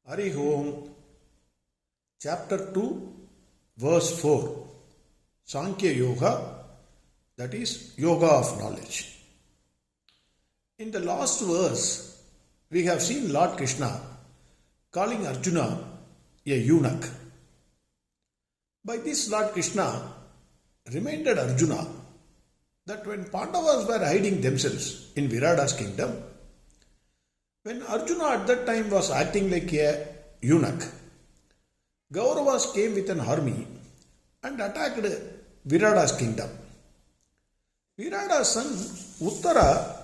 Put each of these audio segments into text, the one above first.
Hari Om, Chapter 2, Verse 4, Sankhya Yoga, that is Yoga of Knowledge. In the last verse, we have seen Lord Krishna calling Arjuna a eunuch. By this, Lord Krishna reminded Arjuna that when Pandavas were hiding themselves in Virada's kingdom, when Arjuna at that time was acting like a eunuch, Kauravas came with an army and attacked Virada's kingdom. Virada's son Uttara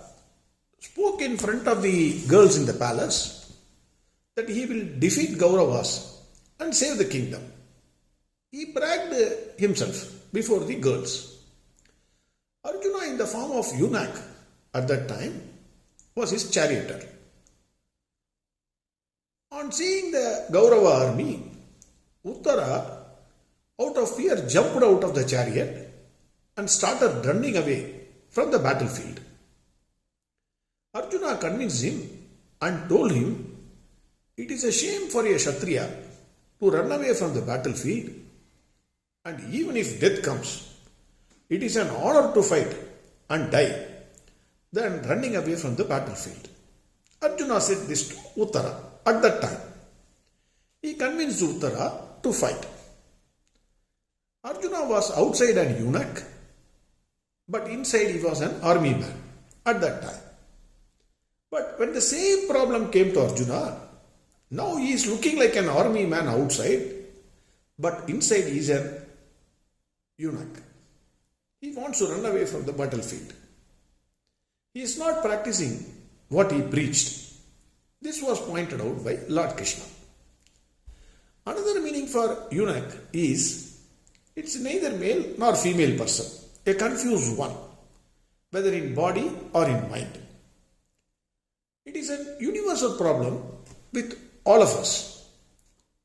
spoke in front of the girls in the palace that he will defeat Kauravas and save the kingdom. He bragged himself before the girls. Arjuna, in the form of eunuch at that time, was his charioteer. On seeing the Kaurava army, Uttara, out of fear, jumped out of the chariot and started running away from the battlefield. Arjuna convinced him and told him, it is a shame for a Kshatriya to run away from the battlefield, and even if death comes, it is an honor to fight and die than running away from the battlefield. Arjuna said this to Uttara at that time. He convinced Uttara to fight. Arjuna was outside an eunuch, but inside he was an army man at that time. But when the same problem came to Arjuna, now he is looking like an army man outside, but inside he is an eunuch. He wants to run away from the battlefield. He is not practicing what he preached. This was pointed out by Lord Krishna. Another meaning for eunuch is, it's neither male nor female person, a confused one, whether in body or in mind. It is a universal problem with all of us.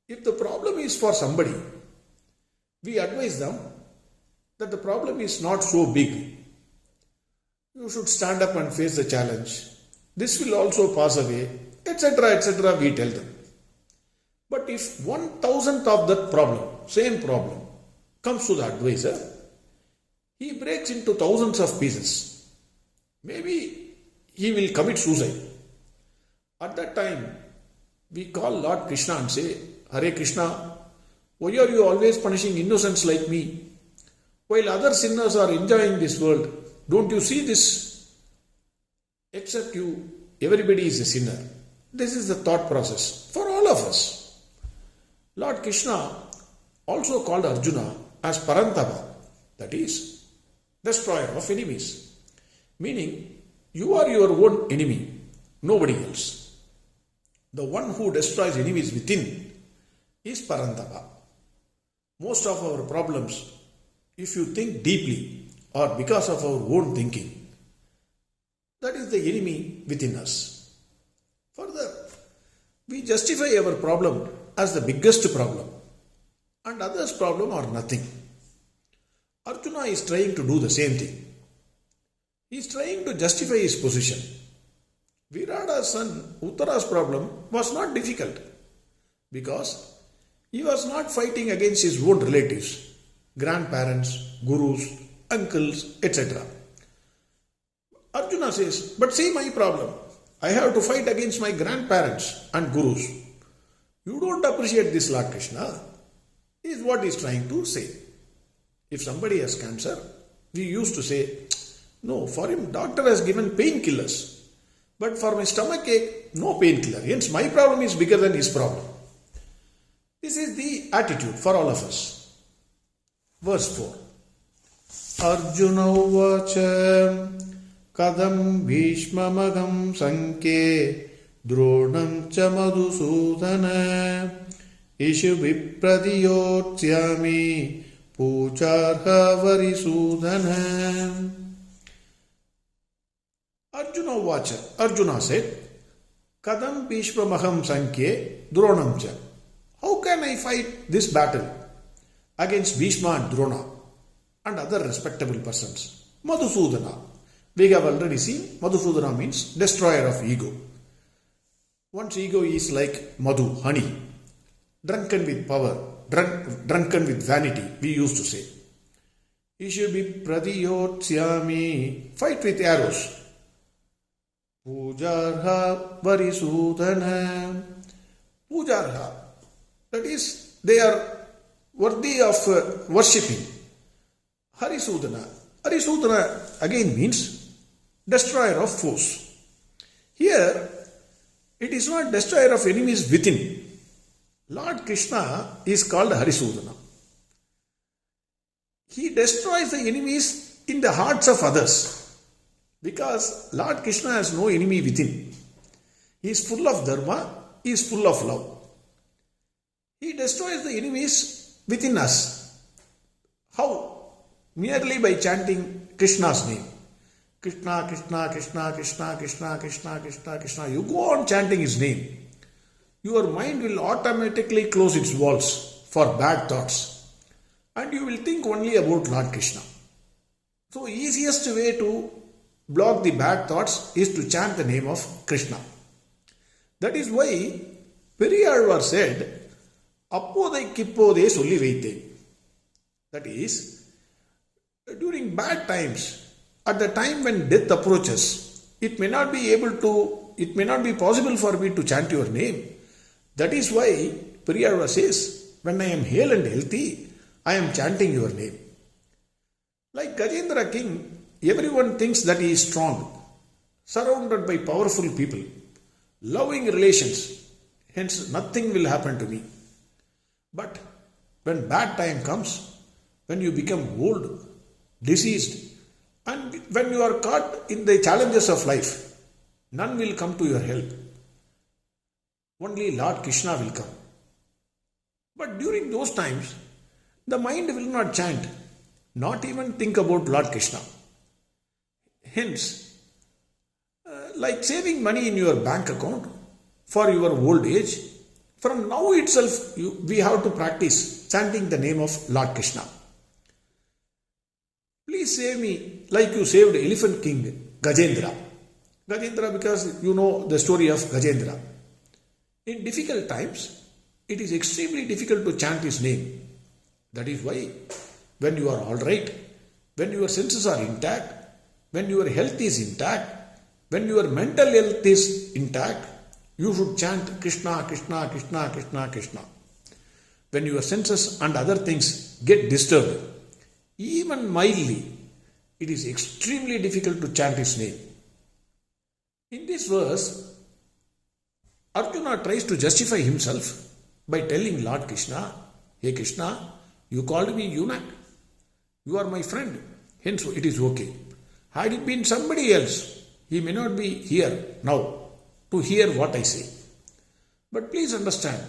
If the problem is for somebody, we advise them that the problem is not so big. You should stand up and face the challenge. This will also pass away, etc., we tell them. But if 1,000th of that problem, same problem, comes to the advisor, he breaks into thousands of pieces. Maybe he will commit suicide. At that time, we call Lord Krishna and say, Hare Krishna, why are you always punishing innocents like me? While other sinners are enjoying this world, don't you see this? Except you, everybody is a sinner. This is the thought process for all of us. Lord Krishna also called Arjuna as Parantava, that is, destroyer of enemies. Meaning, you are your own enemy, nobody else. The one who destroys enemies within is Parantava. Most of our problems, if you think deeply, are because of our own thinking. That is the enemy within us. Further, we justify our problem as the biggest problem, and others' problem are nothing. Arjuna is trying to do the same thing. He is trying to justify his position. Virada's son Uttara's problem was not difficult because he was not fighting against his own relatives, grandparents, gurus, uncles, etc. Arjuna says, but see my problem. I have to fight against my grandparents and gurus. You don't appreciate this, Lord Krishna, is what he is trying to say. If somebody has cancer, we used to say, no, for him doctor has given painkillers. But for my stomach ache, no painkiller. Hence my problem is bigger than his problem. This is the attitude for all of us. Verse 4. Arjuna uvacha kadam bhishmamagam sankhe dronam cha madhusudana ishu vipradiyotsyami pucharha varisudana. Arjuna uvacha. Arjuna said, kadam bhishmamagam sankhe dronam cha. How can I fight this battle against Bhishma and Drona and other respectable persons? Madhusudana. We have already seen Madhusudana means destroyer of ego. One's ego is like madhu, honey, drunken with power, drunken with vanity, we used to say. Ishubi pradiyotsyami, fight with arrows. Pujarha varisudana. Pujarha, that is, they are worthy of worshipping. Harisudana. Harisudana again means destroyer of foes. Here, it is not destroyer of enemies within. Lord Krishna is called Harisudana. He destroys the enemies in the hearts of others because Lord Krishna has no enemy within. He is full of dharma, he is full of love. He destroys the enemies within us. How? Merely by chanting Krishna's name. Krishna, Krishna, Krishna, Krishna, Krishna, Krishna, Krishna, Krishna. You go on chanting his name. Your mind will automatically close its walls for bad thoughts. And you will think only about Lord Krishna. So easiest way to block the bad thoughts is to chant the name of Krishna. That is why Ver.4 said, Appodai kippode solli veithen. That is, during bad times, at the time when death approaches, it may not be possible for me to chant your name. That is why Ver.4 says, when I am hale and healthy, I am chanting your name. Like Gajendra king, everyone thinks that he is strong, surrounded by powerful people, loving relations, hence nothing will happen to me. But when bad time comes, when you become old, diseased, and when you are caught in the challenges of life, none will come to your help. Only Lord Krishna will come. But during those times, the mind will not chant, not even think about Lord Krishna. Hence, like saving money in your bank account for your old age, from now itself we have to practice chanting the name of Lord Krishna. Please save me like you saved Elephant King Gajendra. Gajendra, because you know the story of Gajendra. In difficult times, it is extremely difficult to chant his name. That is why, when you are alright, when your senses are intact, when your health is intact, when your mental health is intact, you should chant Krishna, Krishna, Krishna, Krishna, Krishna. When your senses and other things get disturbed, even mildly, it is extremely difficult to chant his name. In this verse, Arjuna tries to justify himself by telling Lord Krishna, Hey Krishna, you called me eunuch. You are my friend. Hence it is okay. Had it been somebody else, he may not be here now to hear what I say. But please understand,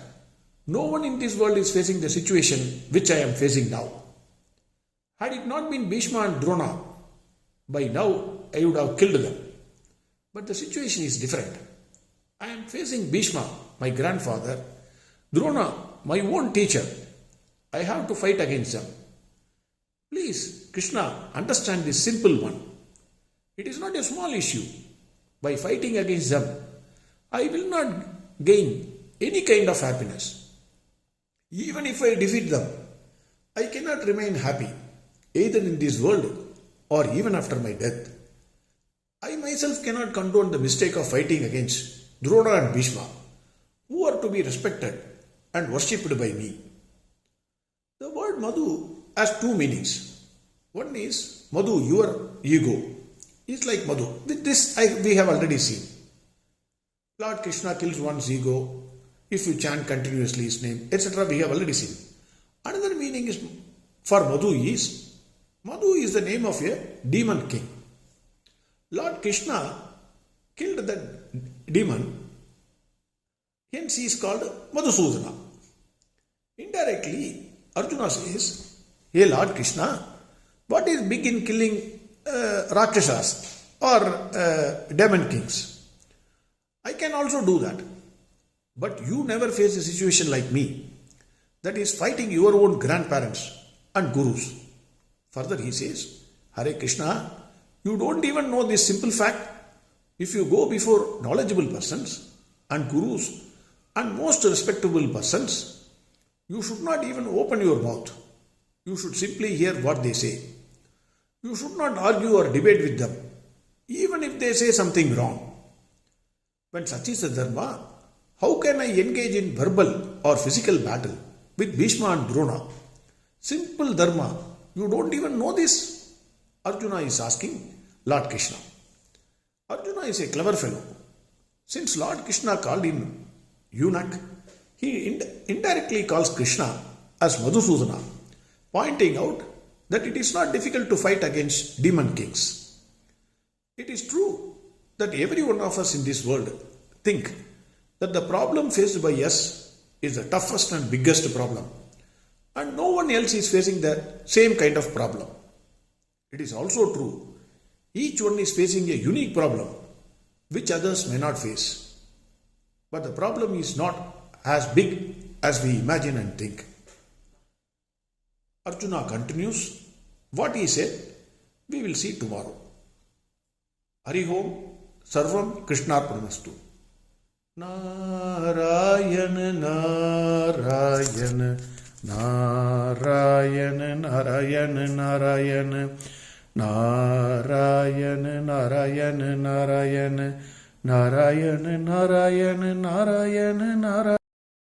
no one in this world is facing the situation which I am facing now. Had it not been Bhishma and Drona, by now I would have killed them. But the situation is different. I am facing Bhishma, my grandfather, Drona, my own teacher. I have to fight against them. Please, Krishna, understand this simple one. It is not a small issue. By fighting against them, I will not gain any kind of happiness. Even if I defeat them, I cannot remain happy, either in this world or even after my death. I myself cannot condone the mistake of fighting against Drona and Bhishma, who are to be respected and worshipped by me. The word Madhu has two meanings. One is Madhu, your ego, is like Madhu. This we have already seen. Lord Krishna kills one's ego if you chant continuously his name, etc. We have already seen. Another meaning is for Madhu is the name of a demon king. Lord Krishna killed that demon, hence he is called Madhusudana. Indirectly, Arjuna says, Hey Lord Krishna, what is big in killing Rakshasas or demon kings? I can also do that. But you never face a situation like me, that is fighting your own grandparents and gurus. Further he says, Hare Krishna, you don't even know this simple fact. If you go before knowledgeable persons, and gurus and most respectable persons, you should not even open your mouth. You should simply hear what they say. You should not argue or debate with them, even if they say something wrong. When such is the dharma, how can I engage in verbal or physical battle with Bhishma and Drona? Simple dharma, you don't even know this? Arjuna is asking Lord Krishna. Arjuna is a clever fellow. Since Lord Krishna called him eunuch, he indirectly calls Krishna as Madhusudana, pointing out that it is not difficult to fight against demon kings. It is true that every one of us in this world think that the problem faced by us is the toughest and biggest problem, and no one else is facing the same kind of problem. It is also true, each one is facing a unique problem which others may not face. But the problem is not as big as we imagine and think. Arjuna continues. What he said, we will see tomorrow. Hari Om, Sarvam Krishnarpanamastu. Narayana, Narayana, Narayana, Narayana, Narayana, Narayana, Narayana, Narayana, Narayana, Narayana, Narayana, Narayana.